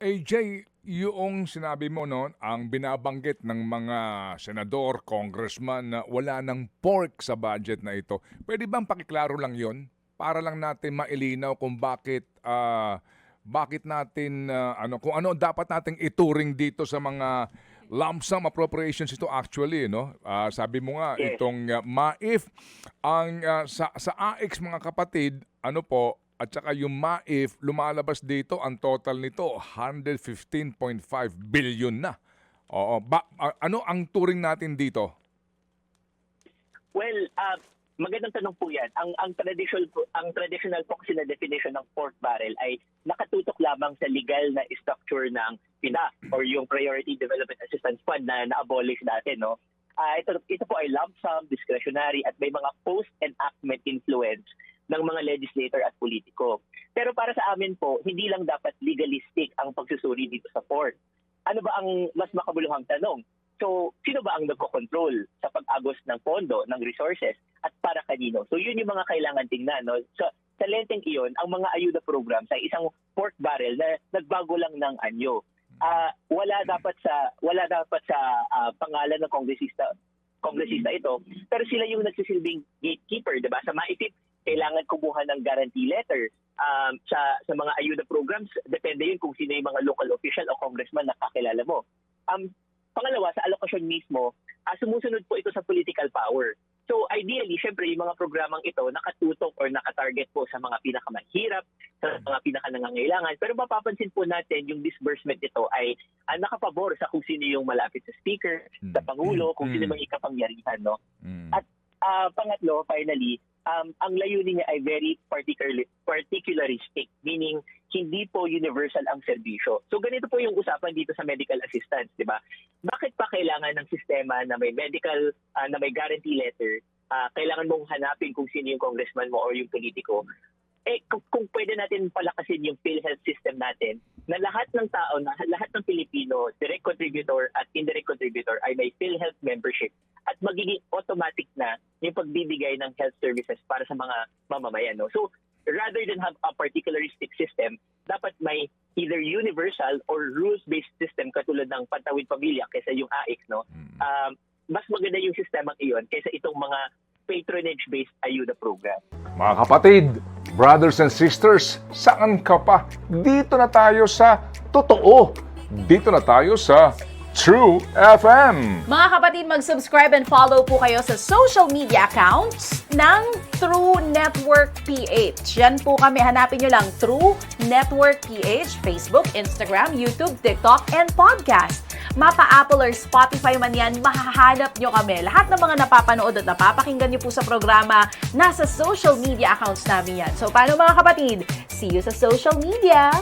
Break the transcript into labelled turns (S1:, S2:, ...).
S1: AJ, yung sinabi mo no, ang binabanggit ng mga senador, congressman na wala ng pork sa budget na ito. Pwede bang pakiklaro lang 'yon para lang natin mailinaw kung bakit natin kung ano dapat nating ituring dito sa mga lump sum appropriations ito actually, no? Sabi mo nga
S2: Yes.
S1: itong MAIF ang sa AIX mga kapatid, ano po, at saka yung MAIF, lumalabas dito, ang total nito, 115.5 billion na. Oo. Ano ang turing natin dito?
S2: Well, magandang tanong po 'yan. Ang traditional po kasi na definition ng pork barrel ay nakatutok lamang sa legal na structure ng PIDA or yung Priority Development Assistance Fund na na-abolish dati, no? Ito po ay lump sum, discretionary at may mga post-enactment influence ng mga legislator at politiko. Pero para sa amin po, hindi lang dapat legalistic ang pagsusuri dito sa pork. Ano ba ang mas makabuluhang tanong? So, sino ba ang nagko-control sa pag-agos ng pondo, ng resources, at para kanino? So, yun yung mga kailangan tingnan. No? So, sa lenteng iyon, ang mga ayuda programs ay isang pork barrel na nagbago lang ng anyo. Wala dapat sa pangalan ng kongresista ito, pero sila yung nagsisilbing gatekeeper, 'di ba? Sa MAIF, kailangan kumuha ng guarantee letter sa mga ayuda programs. Depende yun kung sino yung mga local official o congressman na kakilala mo. Pangalawa, sa allocation mismo, sumusunod po ito sa political power. So ideally, syempre, yung mga programang ito nakatutok or nakatarget po sa mga pinakamahirap, sa mga pinakanangangailangan. Pero mapapansin po natin yung disbursement nito ay nakapabor sa kung sino yung malapit sa speaker, sa pangulo, kung sino yung ikapangyarihan. No? At pangatlo, finally, ang layunin niya ay very particularistic, meaning hindi po universal ang serbisyo. So ganito po yung usapan dito sa medical assistance, di ba? Bakit pa kailangan ng sistema na may medical, na may guarantee letter, kailangan mong hanapin kung sino yung congressman mo or yung politiko? Kung pwede natin palakasin yung PhilHealth system natin, na lahat ng tao, lahat ng Pilipino, direct contributor at indirect contributor ay may PhilHealth membership at magiging automatic na yung pagbibigay ng health services para sa mga mamamayan. No? So, rather than have a particularistic system, dapat may either universal or rules-based system katulad ng Pantawid Pamilya kaysa yung AIC. No? Mas maganda yung sistemang iyon kaysa itong mga patronage-based ayuda program.
S1: Mga kapatid, brothers and sisters, saan ka pa? Dito na tayo sa totoo. Dito na tayo sa True FM.
S3: Mga kapatid, mag-subscribe and follow po kayo sa social media accounts ng True Network PH. Yan po kami. Hanapin nyo lang True Network PH, Facebook, Instagram, YouTube, TikTok, and podcast. Mapa Apple or Spotify man yan, mahahanap nyo kami. Lahat ng mga napapanood at napapakinggan nyo po sa programa, nasa social media accounts namin yan. So, paano mga kapatid? See you sa social media!